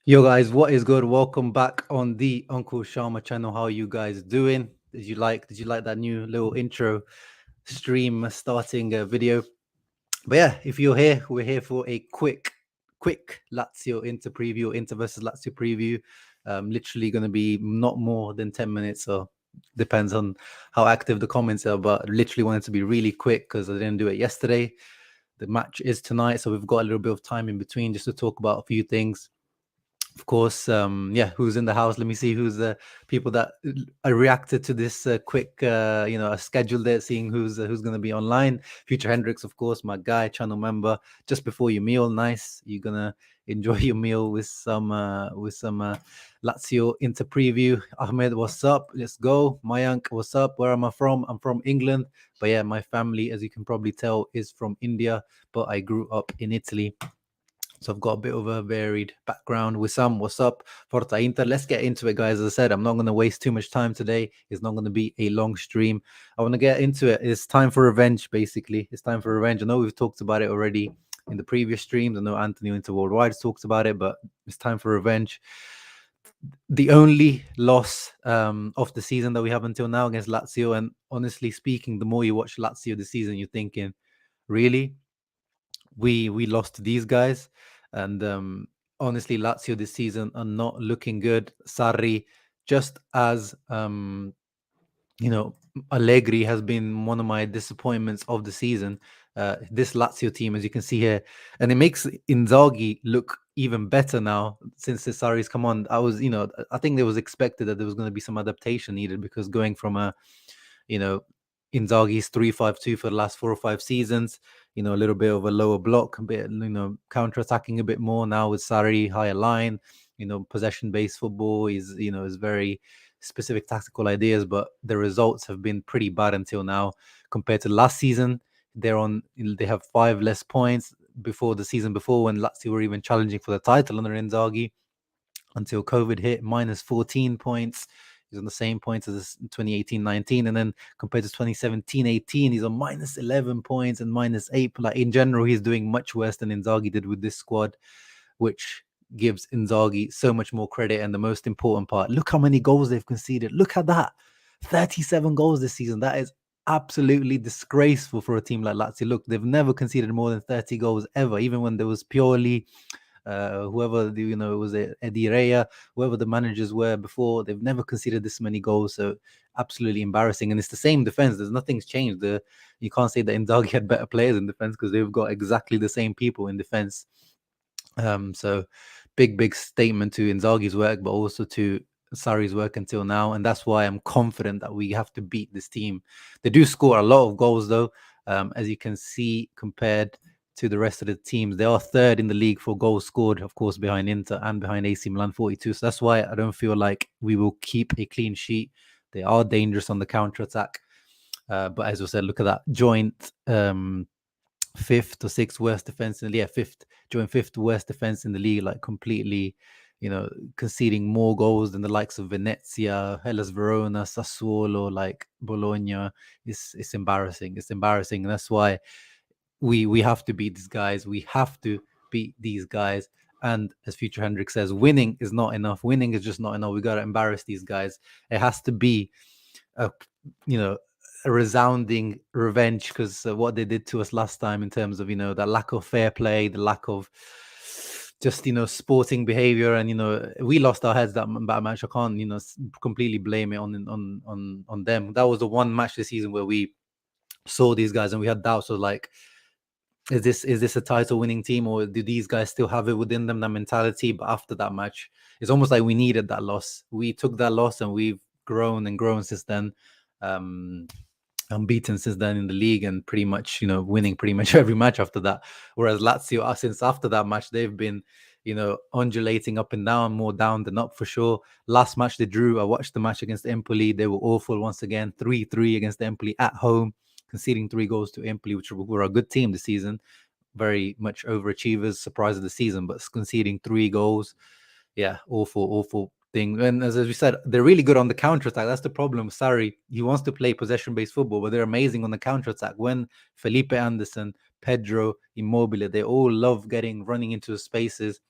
Yo guys, what is good? Welcome back on the Uncle Sharma channel. How are you guys doing? Did you like that new little intro stream starting video? But yeah, if you're here, we're here for a quick Lazio Inter preview, Inter versus Lazio preview. Literally going to be not more than 10 minutes, so depends on how active the comments are, but literally wanted to be really quick because I didn't do it yesterday. The match is tonight, so we've got a little bit of time in between just to talk about a few things. Of course, yeah, who's in the house? Let me see who's the people that reacted to this quick, scheduled it, seeing who's going to be online. Future Hendrix, of course, my guy, channel member. Just before your meal, nice. You're gonna enjoy your meal with some Lazio Inter preview. Ahmed, what's up? Let's go. Mayank, what's up? Where am I from? I'm from England, but yeah, my family, as you can probably tell, is from India, but I grew up in Italy. So I've got a bit of a varied background. With some, what's up, Forza Inter? Let's get into it, guys. As I said, I'm not going to waste too much time today. It's not going to be a long stream. I want to get into it. It's time for revenge, basically. It's time for revenge. I know we've talked about it already in the previous streams. I know Anthony Inter Worldwide talked about it, but it's time for revenge. The only loss of the season that we have until now against Lazio. And honestly speaking, the more you watch Lazio this season, you're thinking, really? We lost to these guys, and honestly, Lazio this season are not looking good. Sarri, just as Allegri has been one of my disappointments of the season. This Lazio team, as you can see here, and it makes Inzaghi look even better now since Sarri's come on. I think it was expected that there was going to be some adaptation needed because going from you know, Inzaghi's 3-5-2 for the last 4 or 5 seasons. A little bit of a lower block, a bit, counter-attacking a bit more now with Sarri, higher line, possession-based football is very specific tactical ideas, but the results have been pretty bad until now compared to last season. They have 5 less points before the season before when Lazio were even challenging for the title under Inzaghi until COVID hit, minus 14 points. He's on the same points as 2018-19, and then compared to 2017-18, he's on minus 11 points and minus 8. Like in general, he's doing much worse than Inzaghi did with this squad, which gives Inzaghi so much more credit. And the most important part, look how many goals they've conceded. Look at that, 37 goals this season. That is absolutely disgraceful for a team like Lazio. Look, they've never conceded more than 30 goals ever, even when there was purely whoever it was Eddie Rea, whoever the managers were before, they've never conceded this many goals. So absolutely embarrassing. And it's the same defense. Nothing's changed. You can't say that Inzaghi had better players in defense because they've got exactly the same people in defense. So big statement to Inzaghi's work, but also to Sarri's work until now. And that's why I'm confident that we have to beat this team. They do score a lot of goals, though, as you can see, compared to the rest of the teams. They are third in the league for goals scored, of course, behind Inter and behind AC Milan, 42. So that's why I don't feel like we will keep a clean sheet. They are dangerous on the counter-attack. But as I said, look at that joint fifth or sixth worst defense in the league. Fifth worst defense in the league, like completely, conceding more goals than the likes of Venezia, Hellas Verona, Sassuolo, like Bologna. It's embarrassing. It's embarrassing. And that's why we have to beat these guys. We have to beat these guys. And as Future Hendrix says, winning is not enough. Winning is just not enough. We got to embarrass these guys. It has to be a resounding revenge because what they did to us last time in terms of that lack of fair play, the lack of just sporting behavior, and we lost our heads that match. I can't completely blame it on them. That was the one match this season where we saw these guys and we had doubts of like, is this a title winning team, or do these guys still have it within them, that mentality? But after that match, it's almost like we needed that loss. We took that loss and we've grown and grown since then. Unbeaten since then in the league and pretty much winning pretty much every match after that. Whereas Lazio, since after that match, they've been undulating up and down, more down than up for sure. Last match they drew. I watched the match against Empoli. They were awful once again. 3-3 against Empoli at home, conceding 3 goals to Empoli, which were a good team this season, very much overachievers, surprise of the season, but conceding 3 goals. Yeah, awful thing. And as we said, they're really good on the counter-attack. That's the problem with Sarri. He wants to play possession-based football, but they're amazing on the counter-attack. When Felipe Anderson, Pedro, Immobile, they all love running into spaces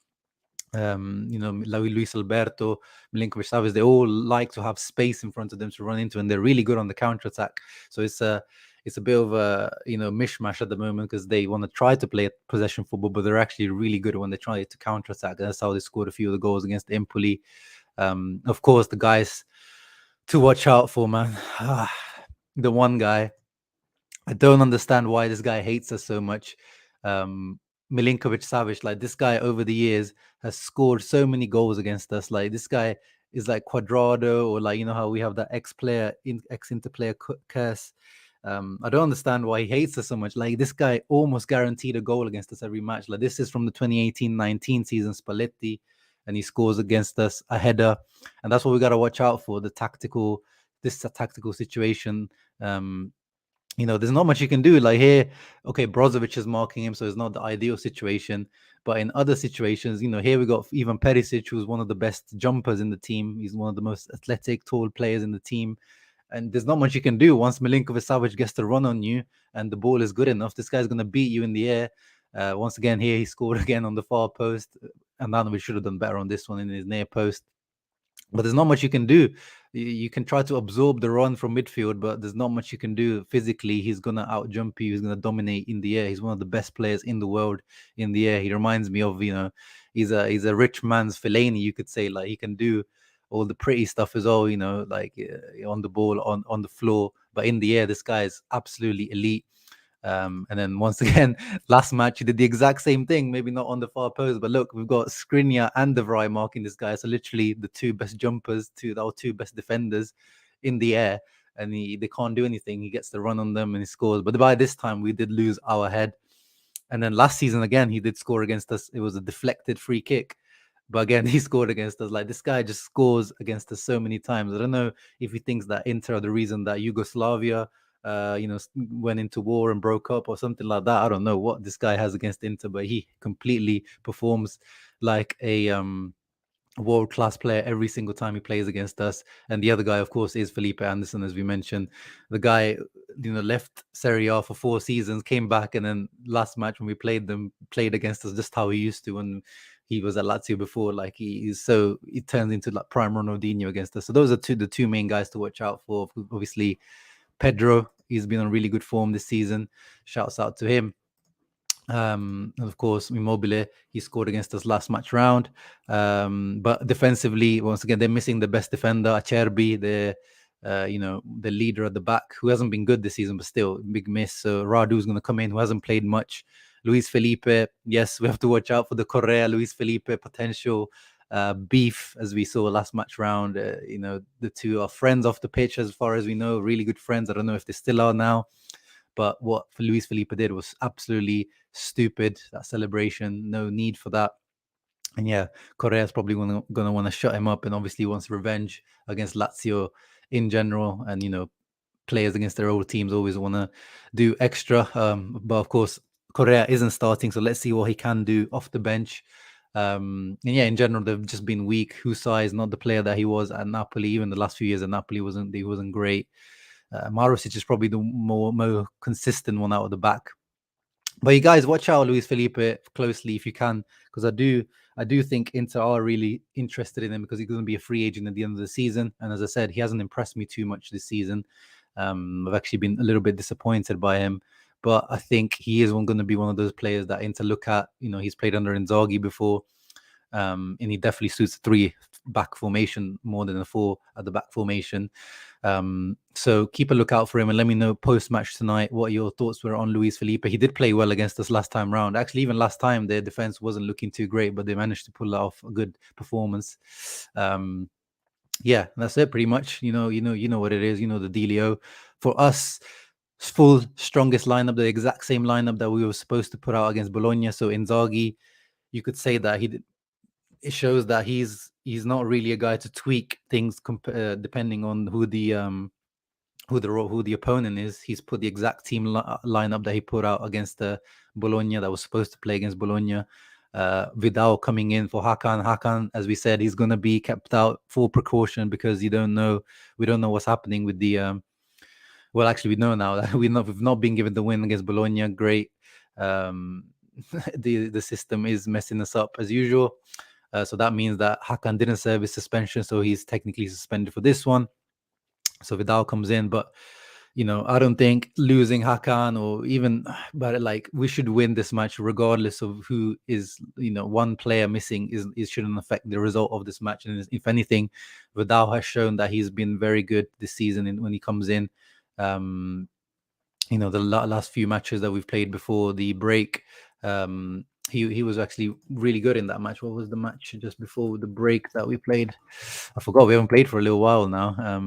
Luis Alberto, Milinkovic-Savic, they all like to have space in front of them to run into, and they're really good on the counter attack. So it's a bit of a mishmash at the moment because they want to try to play possession football, but they're actually really good when they try to counter attack. That's how they scored a few of the goals against Empoli. Of course, the guys to watch out for, man. The one guy, I don't understand why this guy hates us so much. Um, Milinkovic Savic, like this guy over the years has scored so many goals against us. Like this guy is like Quadrado, or like, you know how we have that ex-Inter player curse. I don't understand why he hates us so much. Like this guy almost guaranteed a goal against us every match. Like this is from the 2018-19 season, Spalletti, and he scores against us a header, and that's what we got to watch out for. This tactical situation. There's not much you can do. Like here, okay, Brozovic is marking him, so it's not the ideal situation. But in other situations, here we got Ivan Perisic, who's one of the best jumpers in the team. He's one of the most athletic, tall players in the team. And there's not much you can do once Milinkovic-Savic gets to run on you and the ball is good enough. This guy's going to beat you in the air. Once again, here he scored again on the far post. And then we should have done better on this one in his near post. But there's not much you can do. You can try to absorb the run from midfield, but there's not much you can do physically. He's gonna out jump you. He's gonna dominate in the air. He's one of the best players in the world in the air. He reminds me of he's a rich man's Fellaini, you could say. Like he can do all the pretty stuff as well. Like on the ball, on the floor, but in the air, this guy is absolutely elite. And then once again, last match he did the exact same thing, maybe not on the far post, but look, we've got Skriniar and De Vrij marking this guy. So literally the two best jumpers, our two best defenders in the air, and they can't do anything. He gets the run on them and he scores. But by this time, we did lose our head. And then last season again, he did score against us. It was a deflected free kick. But again, he scored against us. Like this guy just scores against us so many times. I don't know if he thinks that Inter are the reason that Yugoslavia went into war and broke up or something like that. I don't know what this guy has against Inter, but he completely performs like a world-class player every single time he plays against us. And the other guy, of course, is Felipe Anderson, as we mentioned. The guy, left Serie A for 4 seasons, came back, and then last match when we played against us just how he used to when he was at Lazio before. Like he turns into like prime Ronaldinho against us. So those are the two main guys to watch out for. Obviously, Pedro, he's been on really good form this season. Shouts out to him. And of course, Immobile, he scored against us last match round. But defensively, once again, they're missing the best defender, Acerbi, the leader at the back, who hasn't been good this season, but still big miss. So Radu's going to come in, who hasn't played much. Luis Felipe, yes, we have to watch out for the Correa, Luis Felipe potential beef, as we saw last match round. The two are friends off the pitch, as far as we know, really good friends. I don't know if they still are now. But what Luis Felipe did was absolutely stupid. That celebration, no need for that. And yeah, Correa is probably going to want to shut him up, and obviously wants revenge against Lazio in general. And players against their old teams always want to do extra. But of course, Correa isn't starting, so let's see what he can do off the bench. And yeah, in general, they've just been weak. Husai is not the player that he was at Napoli. Even the last few years at Napoli wasn't great. Marusic is probably the more consistent one out of the back. But you guys watch out Luis Felipe closely if you can, because I do think Inter are really interested in him because he's going to be a free agent at the end of the season. And as I said, he hasn't impressed me too much this season. I've actually been a little bit disappointed by him, but I think he is going to be one of those players that Inter look at. He's played under Inzaghi before. And he definitely suits a 3-back formation more than a 4 at the back formation. So keep a lookout for him, and let me know post-match tonight what your thoughts were on Luis Felipe. He did play well against us last time round. Actually, even last time their defense wasn't looking too great, but they managed to pull off a good performance. Yeah, that's it pretty much. You know what it is. The dealio. For us, full strongest lineup, the exact same lineup that we were supposed to put out against Bologna. So Inzaghi, you could say that it shows that he's not really a guy to tweak things depending on who the opponent is. He's put the exact team lineup that he put out against Bologna, that was supposed to play against Bologna. Vidal coming in for Hakan. Hakan, as we said, he's going to be kept out for precaution because we don't know what's happening with the well, actually we know now that we've not been given the win against Bologna. Great. The system is messing us up as usual. So that means that Hakan didn't serve his suspension, so he's technically suspended for this one. So Vidal comes in, but I don't think losing Hakan or even, but like we should win this match regardless of who is, one player missing is it shouldn't affect the result of this match. And if anything, Vidal has shown that he's been very good this season when he comes in. Um, the last few matches that we've played before the break, he was actually really good in that match. What was the match just before the break that we played? I forgot. We haven't played for a little while now.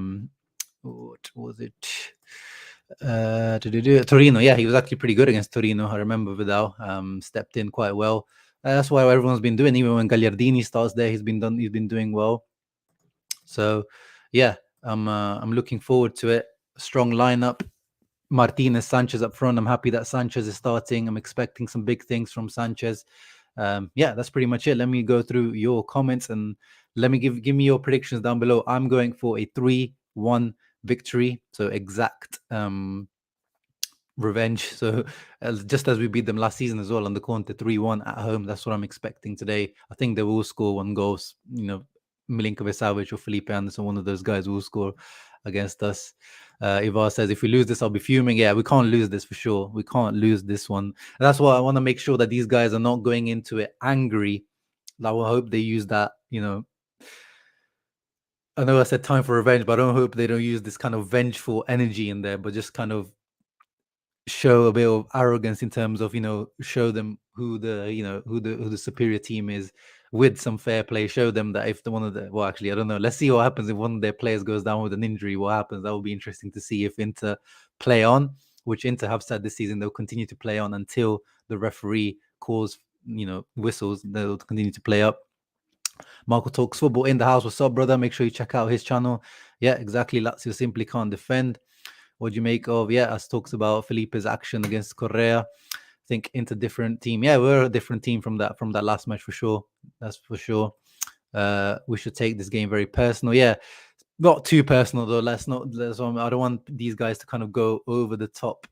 What was it? Torino. Yeah, he was actually pretty good against Torino. I remember Vidal stepped in quite well. That's why everyone's been doing. Even when Gagliardini starts there, he's been doing well. So yeah, I'm looking forward to it. Strong lineup. Martinez, Sanchez up front. I'm happy that Sanchez is starting. I'm expecting some big things from Sanchez. Yeah, that's pretty much it. Let me go through your comments and let me give me your predictions down below. I'm going for a 3-1 victory. So exact revenge. So just as we beat them last season as well on the Conte 3-1 at home, that's what I'm expecting today. I think they will score one goal. Milinkovic-Savic or Felipe Anderson, one of those guys will score against us. Ivar says, if we lose this, I'll be fuming. Yeah, we can't lose this for sure. We can't lose this one. And that's why I want to make sure that these guys are not going into it angry. I will hope they use that, I know I said time for revenge, but I don't hope they don't use this kind of vengeful energy in there, but just kind of show a bit of arrogance in terms of show them who the superior team is with some fair play. Show them that if actually I don't know, let's see what happens if one of their players goes down with an injury. What happens? That will be interesting to see if Inter play on, which Inter have said this season they'll continue to play on until the referee calls whistles. They'll continue to play up. Marco Talks Football in the house. What's up, brother? Make sure you check out his channel. Yeah, exactly. Lazio simply can't defend. What do you make of, as talks about Felipe's action against Correa? I think Inter different team. Yeah, we're a different team from that last match for sure. That's for sure. We should take this game very personal. Yeah, not too personal though. I don't want these guys to kind of go over the top,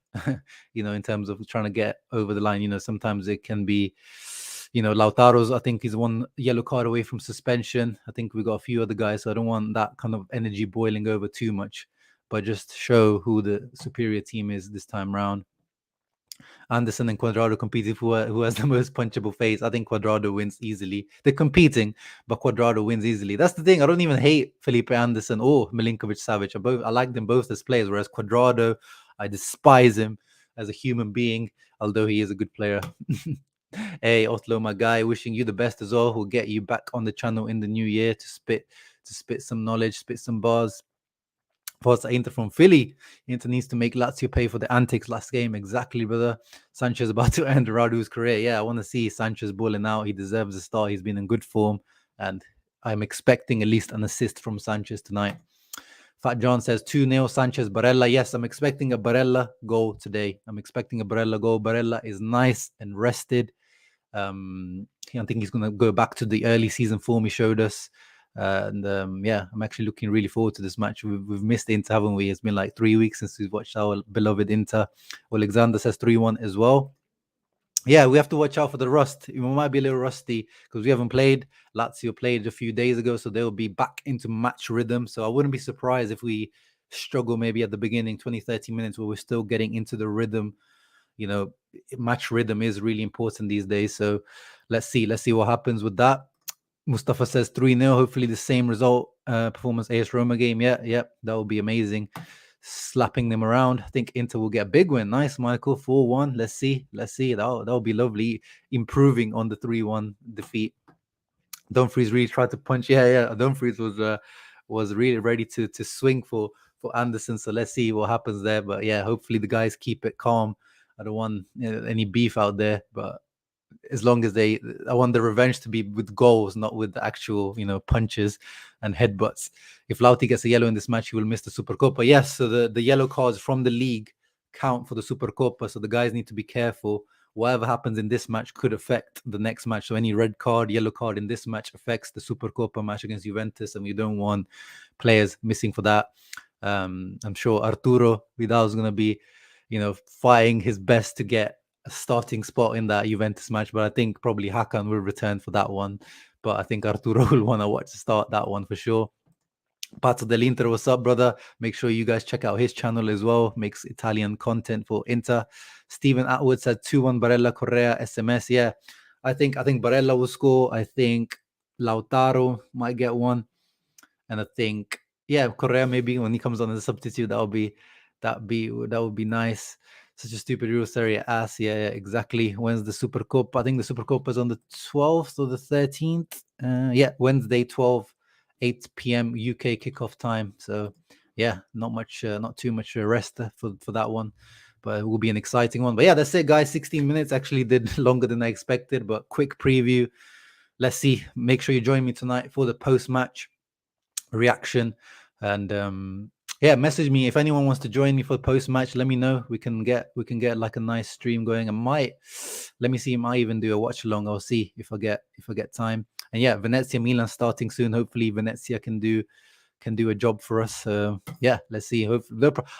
in terms of trying to get over the line. Sometimes it can be, Lautaro's, I think, is one yellow card away from suspension. I think we got a few other guys, so I don't want that kind of energy boiling over too much, but just show who the superior team is this time round. Anderson and Cuadrado competing for who has the most punchable face. I think Cuadrado wins easily. They're competing, but Cuadrado wins easily. That's the thing. I don't even hate Felipe Anderson or Milinkovic-Savic. I like them both as players, whereas Cuadrado, I despise him as a human being, although he is a good player. Hey, Otlo, my guy, wishing you the best as well. We'll get you back on the channel in the new year to spit some knowledge, spit some bars. Forza Inter from Philly. Inter needs to make Lazio pay for the antics last game. Exactly, brother. Sanchez about to end Radu's career. Yeah, I want to see Sanchez balling out. He deserves a start. He's been in good form, and I'm expecting at least an assist from Sanchez tonight. Fat John says 2-0 Sanchez Barella. Yes, I'm expecting a Barella goal today. I'm expecting a Barella goal. Barella is nice and rested. I think he's going to go back to the early season form he showed us. Yeah, I'm actually looking really forward to this match. We've missed Inter, haven't we? It's been like 3 weeks since we've watched our beloved Inter. Alexander says 3-1 as well. Yeah, we have to watch out for the rust. We might be a little rusty because we haven't played. Lazio played a few days ago, so they'll be back into match rhythm. So I wouldn't be surprised if we struggle maybe at the beginning, 20, 30 minutes, where we're still getting into the rhythm. Match rhythm is really important these days. So let's see what happens with that. Mustafa says 3-0. Hopefully the same result performance AS Roma game. Yeah, that will be amazing. Slapping them around. I think Inter will get a big win. Nice, Michael. 4-1. Let's see. That'll be lovely. Improving on the 3-1 defeat. Dumfries really tried to punch. Yeah. Dumfries was really ready to swing for Anderson. So let's see what happens there. But yeah, hopefully the guys keep it calm. I don't want any beef out there, but as long as I want the revenge to be with goals, not with the actual, punches and headbutts. If Lauti gets a yellow in this match, he will miss the Supercopa. Yes, so the yellow cards from the league count for the Supercopa, so the guys need to be careful. Whatever happens in this match could affect the next match. So any red card, yellow card in this match affects the Supercopa match against Juventus, and we don't want players missing for that. I'm sure Arturo Vidal is going to be, fighting his best to get a starting spot in that Juventus match, but I think probably Hakan will return for that one. but I think Arturo will want to start that one for sure. Pato dell'Inter, what's up, brother? Make sure you guys check out his channel as well. Makes Italian content for Inter. Stephen Atwood said 2-1 Barella Correa SMS. Yeah, I think Barella will score. I think Lautaro might get one, and I think Correa maybe when he comes on as a substitute that would be nice. Such a stupid rule, Sarri ass. Yeah, exactly. When's the Super Cup? I think the Super Cup is on the 12th or the 13th. Wednesday, 8 p.m. UK kickoff time. So yeah, not too much rest for that one, but it will be an exciting one. But yeah, that's it, guys. 16 minutes actually did longer than I expected, but quick preview. Let's see. Make sure you join me tonight for the post-match reaction, and message me if anyone wants to join me for the post-match. Let me know. We can get like a nice stream going. Let me see, might even do a watch along. I'll see if I get time. And yeah, Venezia Milan starting soon. Hopefully Venezia can do a job for us. Let's see.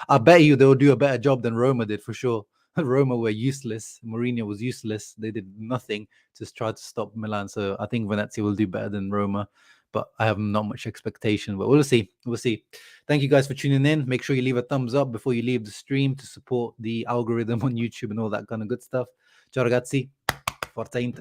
I bet you they'll do a better job than Roma did for sure. Roma were useless. Mourinho was useless. They did nothing to try to stop Milan. So I think Venezia will do better than Roma, but I have not much expectation. But we'll see. We'll see. Thank you guys for tuning in. Make sure you leave a thumbs up before you leave the stream to support the algorithm on YouTube and all that kind of good stuff. Ciao ragazzi. Forza Inter.